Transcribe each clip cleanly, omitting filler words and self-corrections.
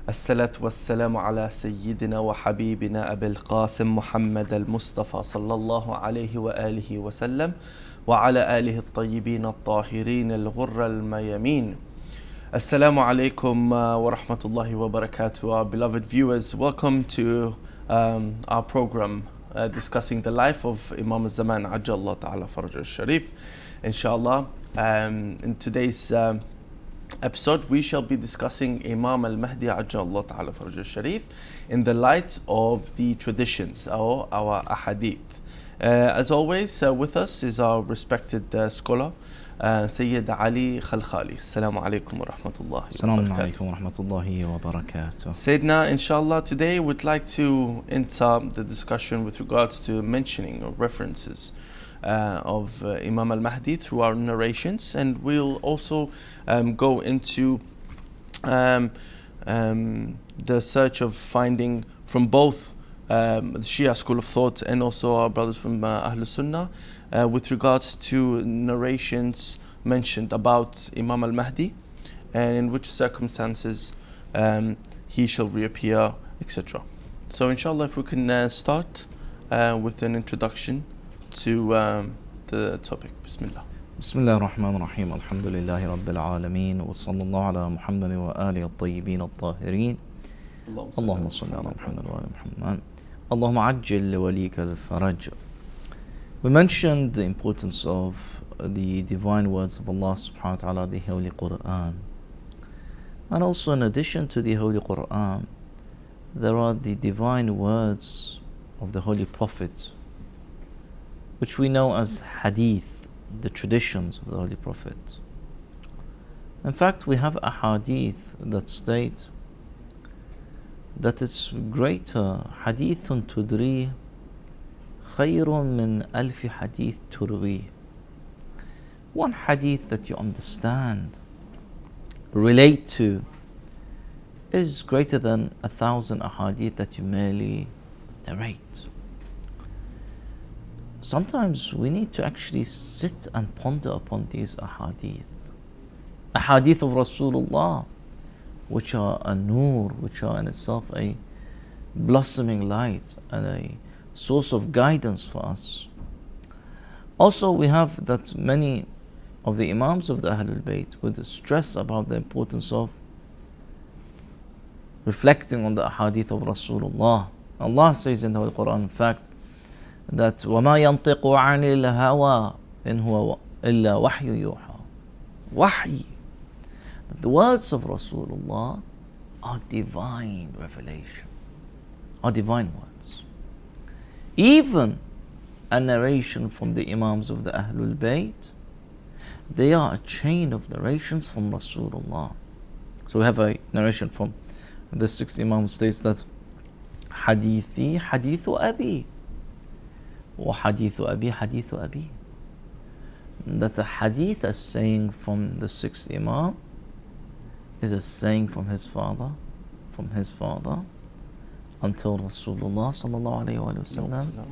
الصلاة والسلام على سيدنا وحبيبنا أبي القاسم محمد المصطفى صلى الله عليه وآله وسلم وعلى آله الطيبين الطاهرين الغر الميامين. Assalamu alaikum wa rahmatullahi wa barakatuh. Our beloved viewers, welcome to our program discussing the life of Imam al-Zaman Ajjallah Ta'ala Faraj al-Sharif. Inshallah, in today's episode, we shall be discussing Imam Al Mahdi Ajjallah Ta'ala Faraj al-Sharif in the light of the traditions or our ahadith. As always, with us is our respected scholar, Sayed Ali Khalkhali. Assalamu alaikum wa rahmatullahi wa barakatuh. Assalamu alaikum wa rahmatullahi wa barakatuh. Sayyidina, inshallah, today we'd like to enter the discussion with regards to mentioning or references of Imam Al Mahdi through our narrations, and we'll also go into the search of finding from both the Shia school of thought and also our brothers from Ahlul Sunnah with regards to narrations mentioned about Imam Al Mahdi and in which circumstances he shall reappear, etc. So inshallah, if we can start with an introduction to the topic. Bismillah. Bismillah ar-Rahman ar-Rahim. Alhamdulillahi Rabbil Alameen. Wa sallallahu ala Muhammad wa alihi al-tayyibin al-tahirin. Allahumma salli ala Muhammad wa ali Muhammad. Allahumma ajjil li walika al-faraj. We mentioned the importance of the divine words of Allah subhanahu wa ta'ala, the Holy Quran. And also, in addition to the Holy Quran, there are the divine words of the Holy Prophet, which we know as hadith, the traditions of the Holy Prophet. In fact, we have a hadith that state that it's greater, hadithun tudri khayrun min alfi hadith turwi. One hadith that you understand, relate to, is greater than 1,000 ahadith that you merely narrate. Sometimes we need to actually sit and ponder upon these ahadith. Ahadith of Rasulullah, which are a nur, which are in itself a blossoming light and a source of guidance for us. Also, we have that many of the Imams of the Ahlul Bayt would stress about the importance of reflecting on the ahadith of Rasulullah. Allah says in the Holy Quran, in fact, that وَمَا يَنْطِقُ عَنِ الْهَوَىٰ إِنْ هُوَ إِلَّا وَحْيٌ يُوحَىٰ. Wahy. The words of Rasulullah are divine revelation, are divine words. Even a narration from the Imams of the Ahlul Bayt, they are a chain of narrations from Rasulullah. So we have a narration from the sixth Imam states that Hadithi hadithu abi wa hadithu abi hadithu abi. That a hadith, a saying from the sixth Imam, is a saying from his father, until Rasulullah sallallahu alayhi wa sallam,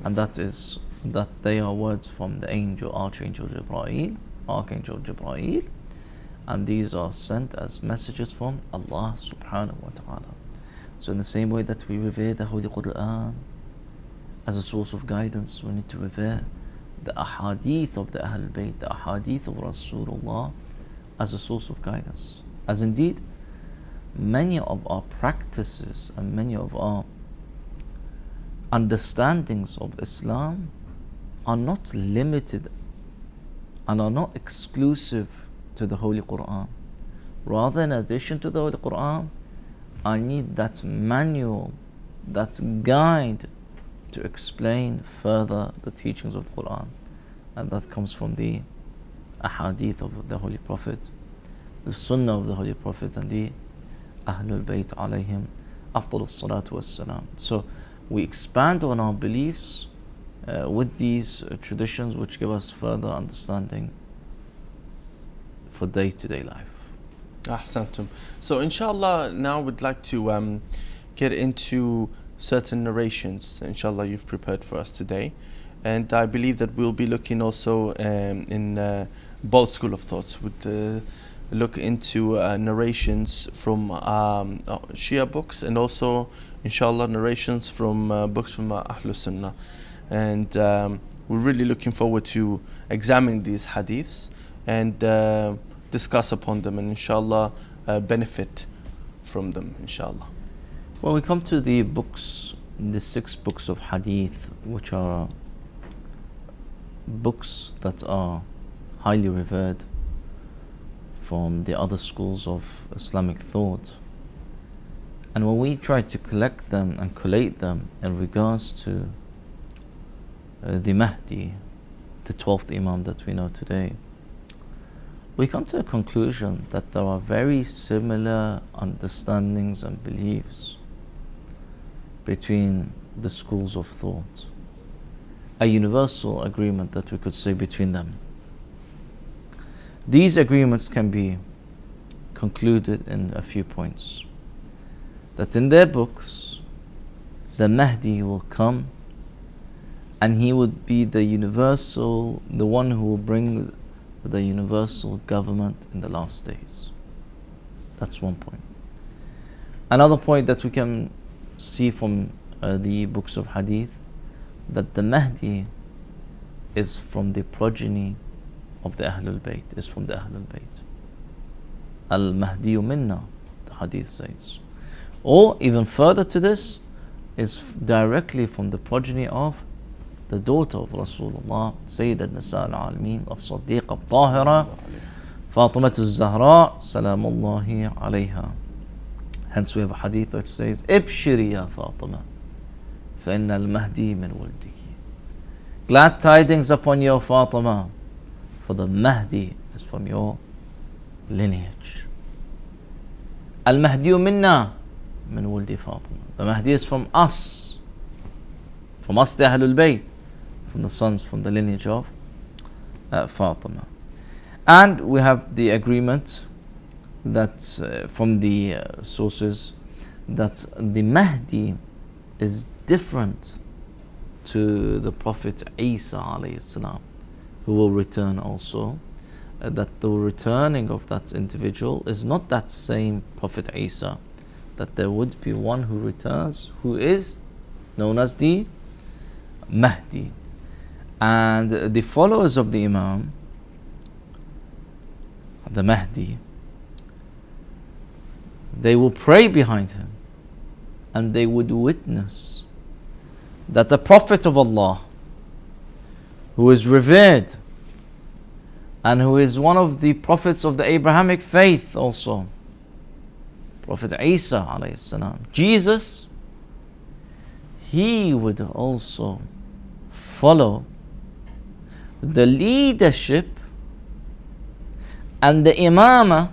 and that is that they are words from the Archangel Jibreel, and these are sent as messages from Allah subhanahu wa ta'ala. So in the same way that we revere the Holy Quran as a source of guidance, we need to revere the ahadith of the Ahlul Bayt, the ahadith of Rasulullah as a source of guidance. As indeed, many of our practices and many of our understandings of Islam are not limited and are not exclusive to the Holy Quran. Rather, in addition to the Holy Quran, I need that manual, that guide to explain further the teachings of the Quran. And that comes from the ahadith of the Holy Prophet, the Sunnah of the Holy Prophet, and the Ahlul Bayt alayhim afdal salatu wassalam. So we expand on our beliefs with these traditions, which give us further understanding for day-to-day life. Ahsantum. So inshallah, now we'd like to get into certain narrations, inshallah, you've prepared for us today. And I believe that we'll be looking also in both school of thoughts with look into narrations from Shia books, and also, inshallah, narrations from books from Ahlul Sunnah. And we're really looking forward to examining these hadiths and discuss upon them, and inshallah benefit from them, inshallah. Well, we come to the books, the 6 books of hadith, which are books that are highly revered from the other schools of Islamic thought. And when we try to collect them and collate them in regards to the Mahdi, the 12th Imam that we know today, we come to a conclusion that there are very similar understandings and beliefs between the schools of thought. A universal agreement that we could say between them. These agreements can be concluded in a few points. That in their books, the Mahdi will come and he would be the universal, the one who will bring the universal government in the last days. That's one point. Another point that we can see from the books of hadith, that the Mahdi is from the progeny of the Ahlul Bayt, is from the Ahlul Bayt. Al Mahdi minna, the hadith says. Or even further to this, is directly from the progeny of the daughter of Rasulullah, Sayyidat Nisa al-Alameen, al-Siddiqa al-Tahira, Fatimah al-Zahra, salamullahi alayha. Hence we have a hadith which says, Ibshiri ya Fatima, فَإِنَّ الْمَهْدِي مِنْ وَلْدِكِ. Glad tidings upon you, Fatima, for the Mahdi is from your lineage. Al-Mahdi minna min wuldi Fatima. The Mahdi is from us the Ahlul Bayt, from the sons, from the lineage of Fatima. And we have the agreement that from the sources that the Mahdi is different to the Prophet Isa alayhi salam, who will return also. That the returning of that individual is not that same Prophet Isa, that there would be one who returns who is known as the Mahdi. And the followers of the Imam, the Mahdi, they will pray behind him and they would witness that a Prophet of Allah who is revered and who is one of the prophets of the Abrahamic faith also, Prophet Isa alayhi salam, Jesus, he would also follow the leadership and the imamah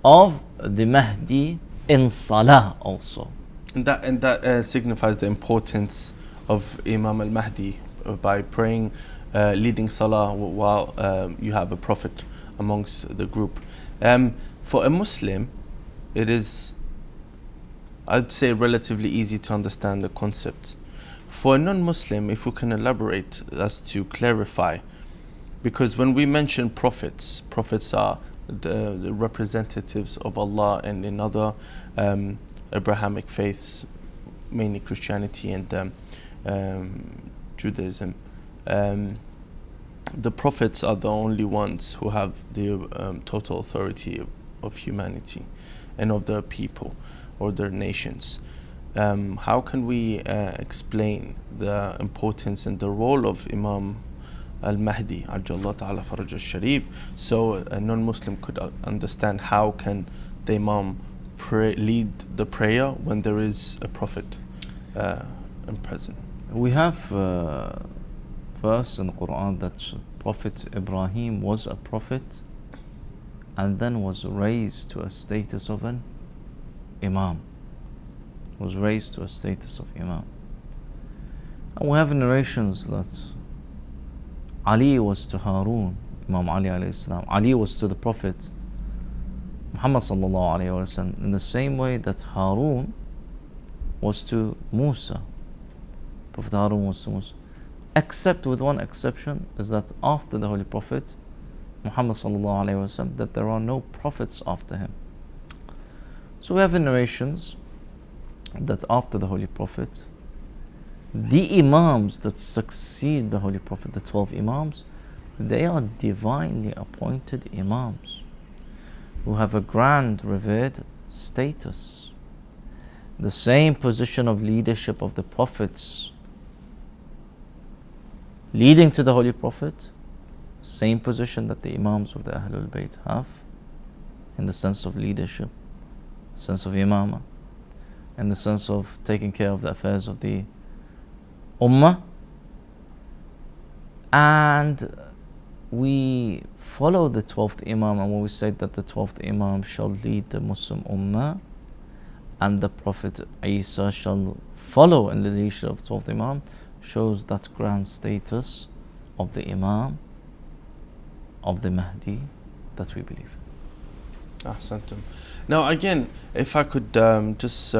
of the Mahdi in Salah also. And that signifies the importance of Imam Al Mahdi by praying, leading Salah while you have a Prophet amongst the group. For a Muslim, it is, I'd say, relatively easy to understand the concept. For a non-Muslim, if we can elaborate as to clarify, because when we mention prophets, prophets are the representatives of Allah, and in other Abrahamic faiths, mainly Christianity and Judaism, the prophets are the only ones who have the total authority of humanity and of their people or their nations. How can we explain the importance and the role of Imam Al Mahdi, Ajjallah Ta'ala Faraj al-Sharif, so a non-Muslim could understand how can the Imam lead the prayer when there is a Prophet present? We have verse in the Quran that Prophet Ibrahim was a prophet and then was raised to a status of an Imam. Was raised to a status of Imam. And we have narrations that Ali was to Harun, Imam Ali alayhi salam. Ali was to the Prophet Muhammad sallallahu alayhi wa sallam in the same way that Harun was to Musa. Prophet Harun was to Musa. Except with one exception, is that after the Holy Prophet, Muhammad sallallahu alaihi wasallam, that there are no prophets after him. So we have narrations that after the Holy Prophet, the Imams that succeed the Holy Prophet, the 12 Imams, they are divinely appointed Imams who have a grand revered status. The same position of leadership of the Prophets leading to the Holy Prophet, same position that the Imams of the Ahlul Bayt have in the sense of leadership, sense of Imamah, in the sense of taking care of the affairs of the Ummah. And we follow the 12th Imam, and when we say that the 12th Imam shall lead the Muslim Ummah and the Prophet Isa shall follow in the leadership of the 12th Imam, shows that grand status of the Imam, of the Mahdi, that we believe. Ahsantum. Now again, if I could just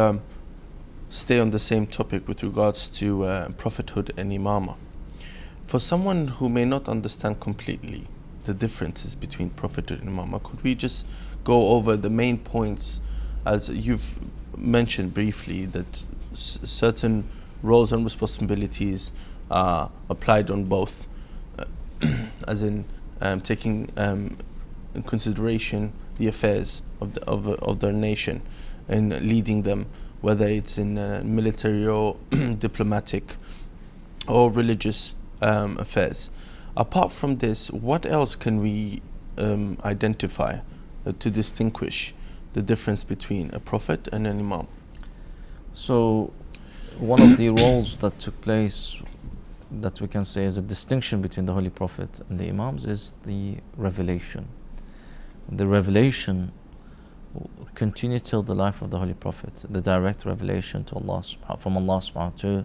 stay on the same topic with regards to prophethood and imamah. For someone who may not understand completely the differences between prophethood and imamah, could we just go over the main points, as you've mentioned briefly, that certain roles and responsibilities are applied on both, as in taking in consideration the affairs of their nation and leading them, whether it's in military or diplomatic or religious affairs. Apart from this, what else can we identify to distinguish the difference between a prophet and an imam? So one of the roles that took place that we can say is a distinction between the Holy Prophet and the Imams is the revelation. The revelation continued till the life of the Holy Prophet, the direct revelation to Allah, from Allah subhanahu to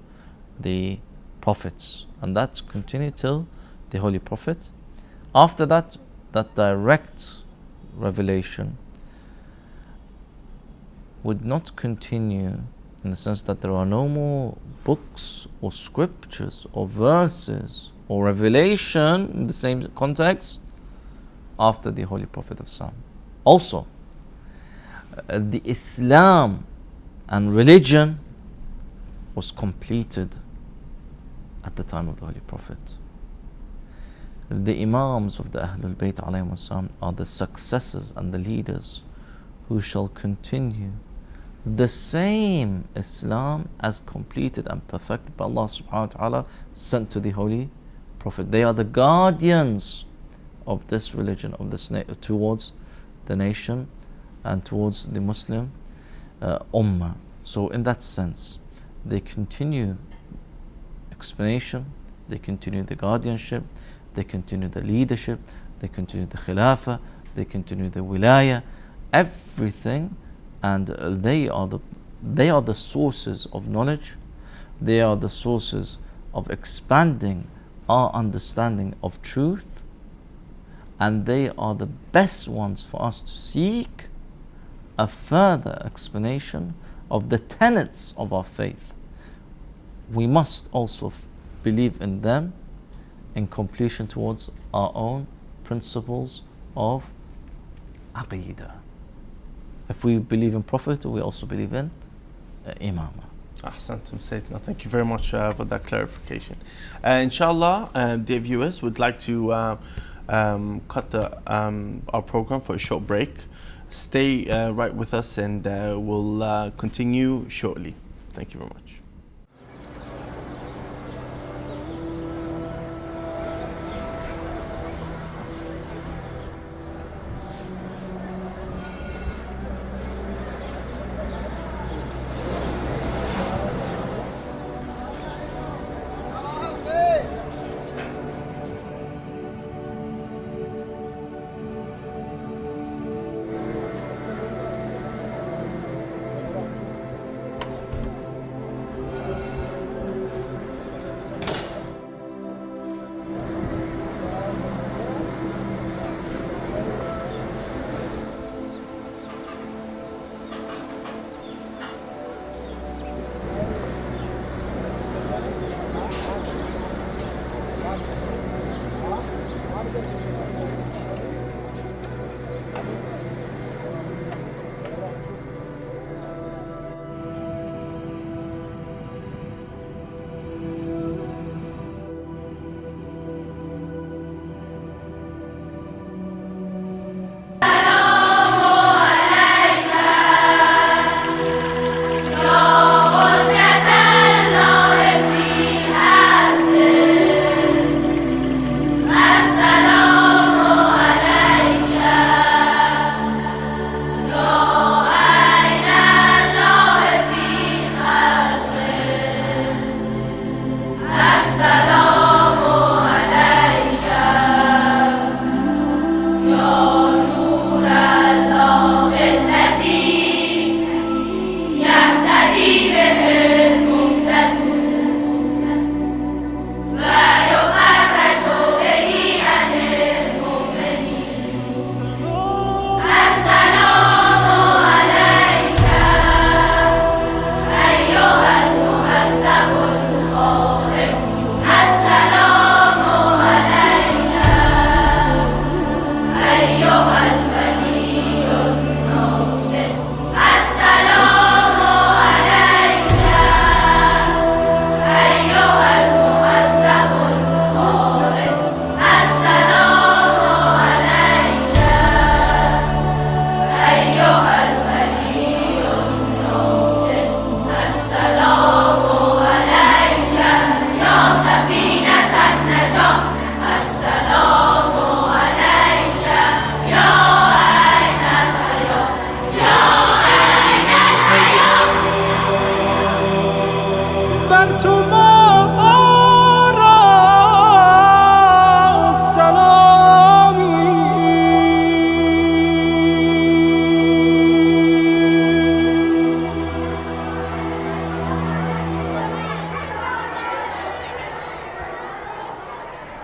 the prophets, and that continued till the Holy Prophet. After that, that direct revelation would not continue, in the sense that there are no more books or scriptures or verses or revelation in the same context after the Holy Prophet of Islam. Also, the Islam and religion was completed at the time of the Holy Prophet. The Imams of the Ahlul Bayt alayhim wassalam are the successors and the leaders who shall continue the same Islam as completed and perfected by Allah subhanahu wa ta'ala, sent to the Holy Prophet. They are the guardians of this religion, of this towards the nation and towards the Muslim Ummah. So in that sense, they continue explanation, they continue the guardianship, they continue the leadership, they continue the Khilafah, they continue the Wilayah, everything. And they are the sources of knowledge. They are the sources of expanding our understanding of truth, and they are the best ones for us to seek a further explanation of the tenets of our faith. We must also believe in them in completion towards our own principles of Aqidah. If we believe in Prophet, we also believe in Imamah. Ahsantum Sayyidina. Thank you very much for that clarification. Inshallah, dear viewers, would like to cut our program for a short break. Stay right with us, and we'll continue shortly. Thank you very much.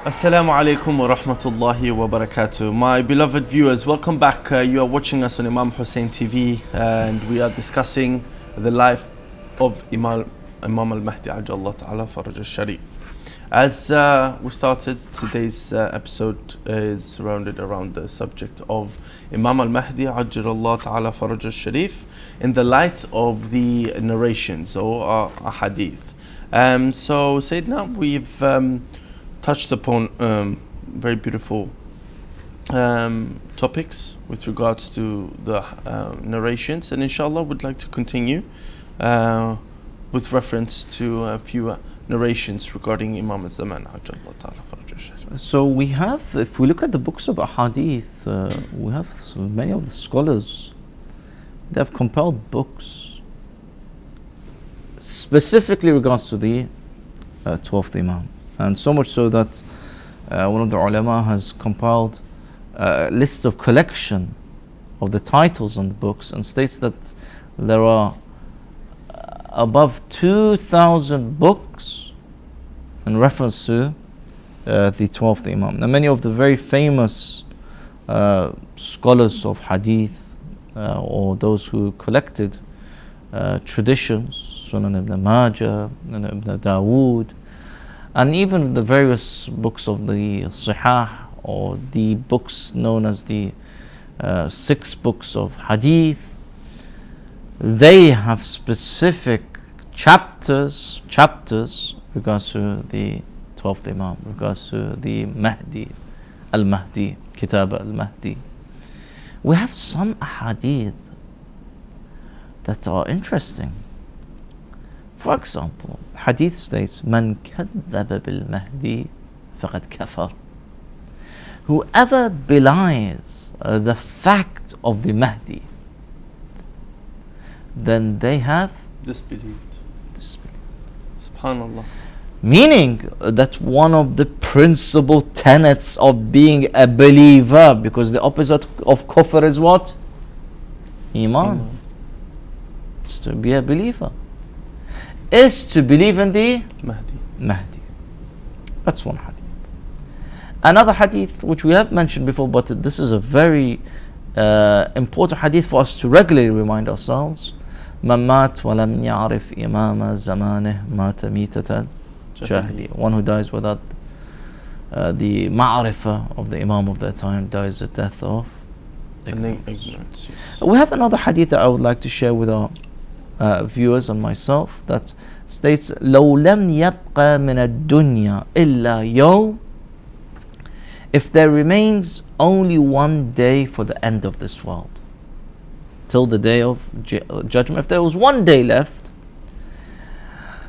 Assalamu alaikum wa rahmatullahi wa barakatuh. My beloved viewers, welcome back. You are watching us on Imam Hussein TV, and we are discussing the life of Imam Al Mahdi Ajallah Ta'ala Faraj al-Sharif. As we started, today's episode is surrounded around the subject of Imam Al Mahdi Ajallah Ta'ala Faraj al-Sharif in the light of the narrations or hadith. So Sayyidina, we've touched upon very beautiful topics with regards to the narrations, and inshallah would like to continue with reference to a few narrations regarding Imam al-Zaman. So we have, if we look at the books of ahadith, we have many of the scholars, they have compiled books specifically regards to the 12th Imam. And so much so that one of the ulama has compiled a list of collection of the titles on the books and states that there are above 2,000 books in reference to the 12th Imam. Now many of the very famous scholars of hadith or those who collected traditions, Sunan ibn Majah, ibn Dawood, and even the various books of the Sihah, or the books known as the 6 books of Hadith, they have specific chapters regards to the 12th Imam, regards to the Mahdi, Al Mahdi, Kitab Al Mahdi. We have some Hadith that are interesting. For example, Hadith states, "Man kadhaba bil Mahdi faqad kafar." Whoever belies the fact of the Mahdi, then they have Disbelieved. Subhanallah. Meaning that one of the principal tenets of being a believer, because the opposite of kufr is what? Iman. It's to be a believer, is to believe in the Mahdi. That's one hadith. Another hadith which we have mentioned before, but this is a very important hadith for us to regularly remind ourselves. Man mat wa lam ya'rif imama zamanih mata mitatan jahili. One who dies without the ma'rifah of the imam of that time dies the death of ignorance. We have another hadith that I would like to share with our viewers and myself, that states, لو لم يبقى من الدنيا إلا يوم, if there remains only one day for the end of this world, till the day of judgment, if there was one day left,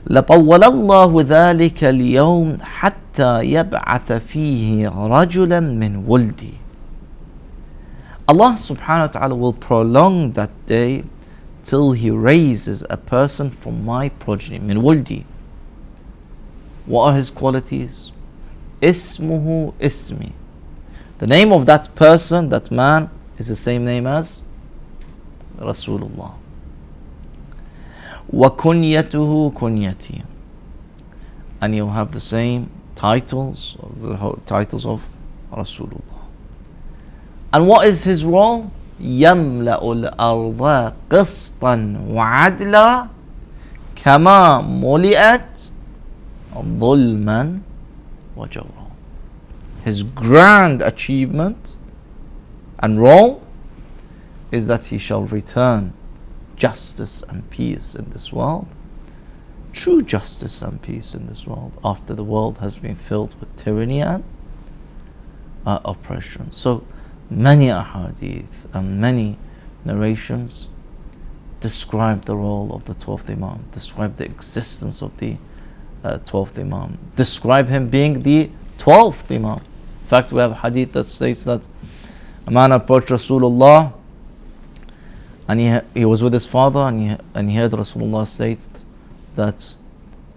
لطول الله ذلك اليوم حتى يبعث فيه رجلا من ولدي. Allah subhanahu wa ta'ala will prolong that day till He raises a person from my progeny, min wuldi. What are his qualities? Ismuhu ismi. The name of that person, that man, is the same name as Rasulullah. Wa kunyatuhu kunyati. And you'll have the same titles, titles of Rasulullah. And what is his role? يملأ الأرض قسطا وعدلا كما ملئت ظلما وجورا. His grand achievement and role is that he shall return justice and peace in this world, true justice and peace in this world, after the world has been filled with tyranny and oppression. So many ahadith and many narrations describe the role of the 12th Imam, describe the existence of the 12th Imam, describe him being the 12th Imam. In fact, we have a hadith that states that a man approached Rasulullah and he was with his father, and he heard Rasulullah state that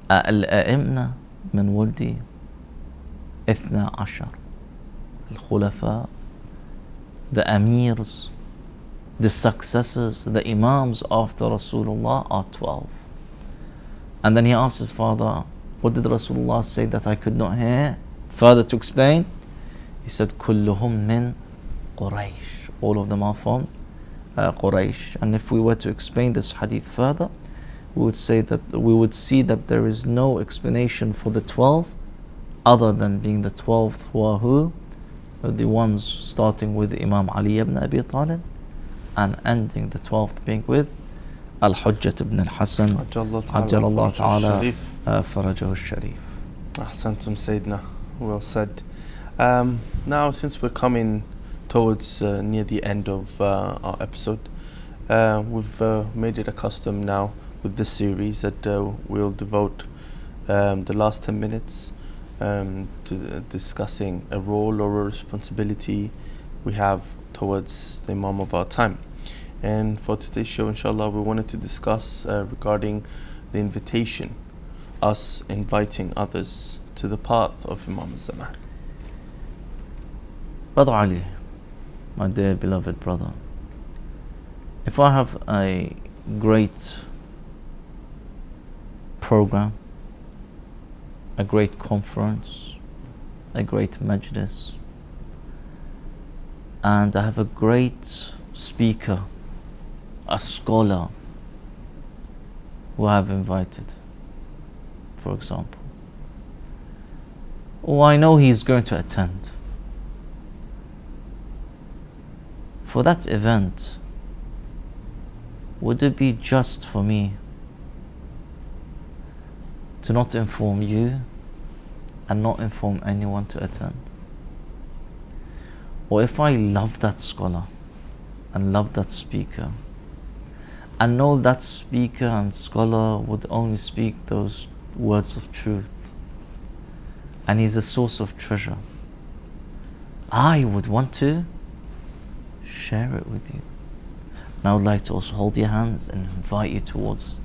al-a'imna min wuldi ithna ashar, al-khulafa, the amirs, the successors, the imams after Rasulullah are 12. And then he asked his father, what did Rasulullah say that I could not hear? Further to explain, he said, كلهم من قريش. All of them are from Quraysh. And if we were to explain this hadith further, we would see that there is no explanation for the 12 other than being the 12th who are who? The ones starting with Imam Ali ibn Abi Talib and ending the 12th being with Al-Hujjat ibn al-Hasan Ajjalallahu ta'ala Farajahu al-Sharif. Ahsantum Sayyidina, well said. Now since we're coming towards near the end of our episode, we've made it a custom now with this series that we'll devote the last 10 minutes to discussing a role or a responsibility we have towards the Imam of our time. And for today's show, inshallah, we wanted to discuss regarding the invitation, us inviting others to the path of Imam al-Zaman. Brother Ali, my dear beloved brother, if I have a great program, a great conference, a great majlis, and I have a great speaker, a scholar who I have invited, for example, or I know he's going to attend. For that event, would it be just for me to not inform you and not inform anyone to attend? Or if I love that scholar and love that speaker and know that speaker and scholar would only speak those words of truth and he's a source of treasure, I would want to share it with you. And I would like to also hold your hands and invite you towards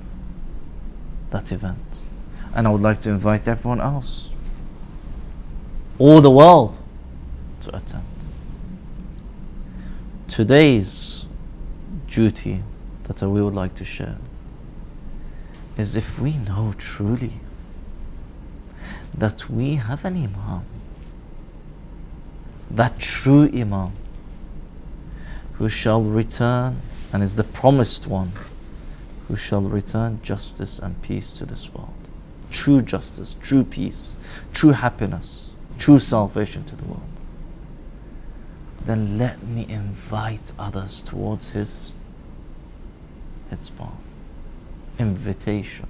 that event. And I would like to invite everyone else, all the world, to attend. Today's duty that we would like to share is, if we know truly that we have an Imam, that true Imam, who shall return and is the promised one, who shall return justice and peace to this world. True justice, true peace, true happiness, true salvation to the world. Then let me invite others towards his path. Invitation.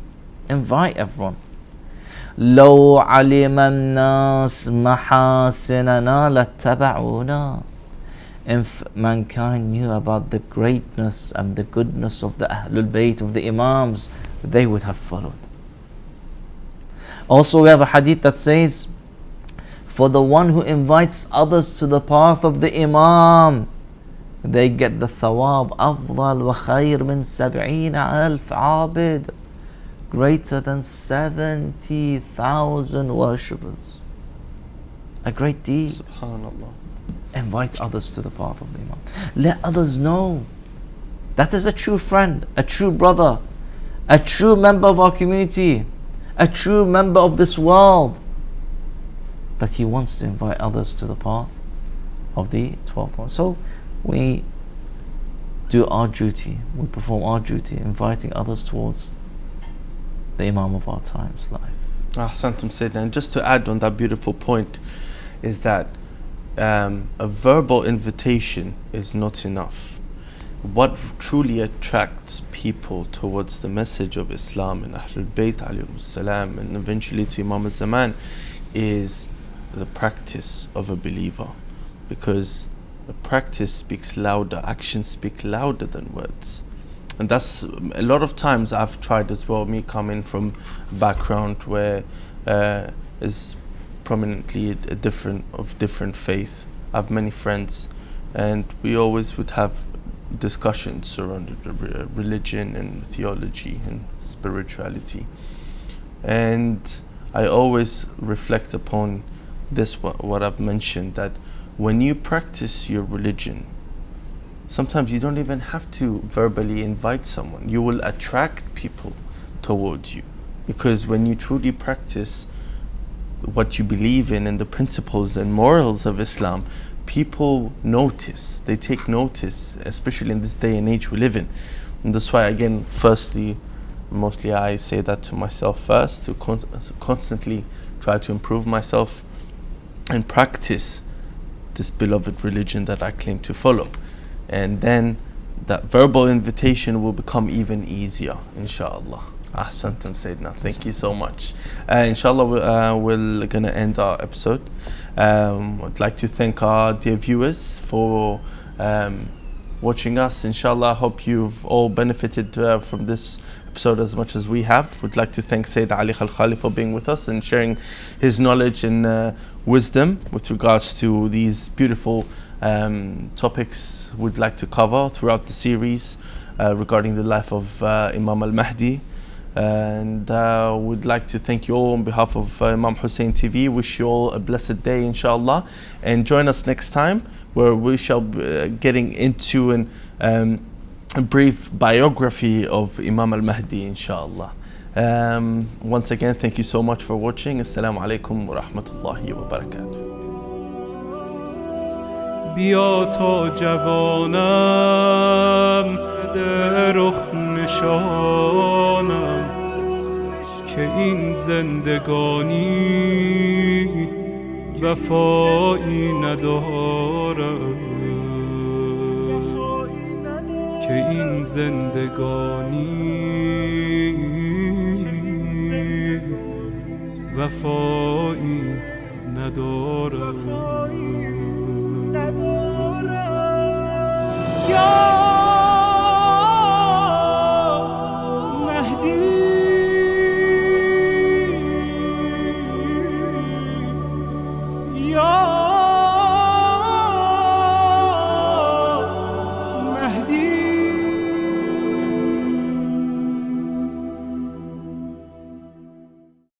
Invite everyone. لو علم الناس محاسننا لاتبعونا. If mankind knew about the greatness and the goodness of the Ahlul Bayt, of the Imams, they would have followed. Also, we have a hadith that says, for the one who invites others to the path of the Imam, they get the thawab أفضل وخير من 70,000 عابد, greater than 70,000 worshippers. A great deed. Subhanallah. Invite others to the path of the Imam. Let others know that is a true friend, a true brother, a true member of our community, a true member of this world, that he wants to invite others to the path of the 12th one. So we do our duty, we perform our duty, inviting others towards the Imam of our time's life. Ahsantum Sayyidina. And just to add on that beautiful point is that a verbal invitation is not enough. What truly attracts people towards the message of Islam and Ahlul Bayt alayhimus salam, and eventually to Imam al-Zaman, is the practice of a believer, because the practice speaks louder, actions speak louder than words. And that's a lot of times I've tried as well, me coming from a background where is prominently different faith. I have many friends, and we always would have discussions surrounding religion and theology and spirituality. And I always reflect upon this, what I've mentioned, that when you practice your religion, sometimes you don't even have to verbally invite someone. You will attract people towards you, because when you truly practice what you believe in and the principles and morals of Islam, people notice, they take notice, especially in this day and age we live in. And that's why, again, mostly I say that to myself first, to constantly try to improve myself and practice this beloved religion that I claim to follow. And then that verbal invitation will become even easier, inshallah. Ahsantum Sayyidina. Thank you so much. Inshallah, we're going to end our episode. I'd like to thank our dear viewers for watching us. Inshallah, I hope you've all benefited from this episode as much as we have. We'd like to thank Sayed Ali Khalkhali for being with us and sharing his knowledge and wisdom with regards to these beautiful topics we'd like to cover throughout the series regarding the life of Imam Al Mahdi. And we'd like to thank you all on behalf of Imam Hussein TV. Wish you all a blessed day, inshallah. And join us next time, where we shall be getting into a brief biography of Imam Al Mahdi, inshallah. Once again, thank you so much for watching. Assalamu alaikum wa rahmatullahi wa barakatuh. بیا تا جوانم در رخ نشانم که این زندگانی وفایی ندارم که این زندگانی وفایی ندارم.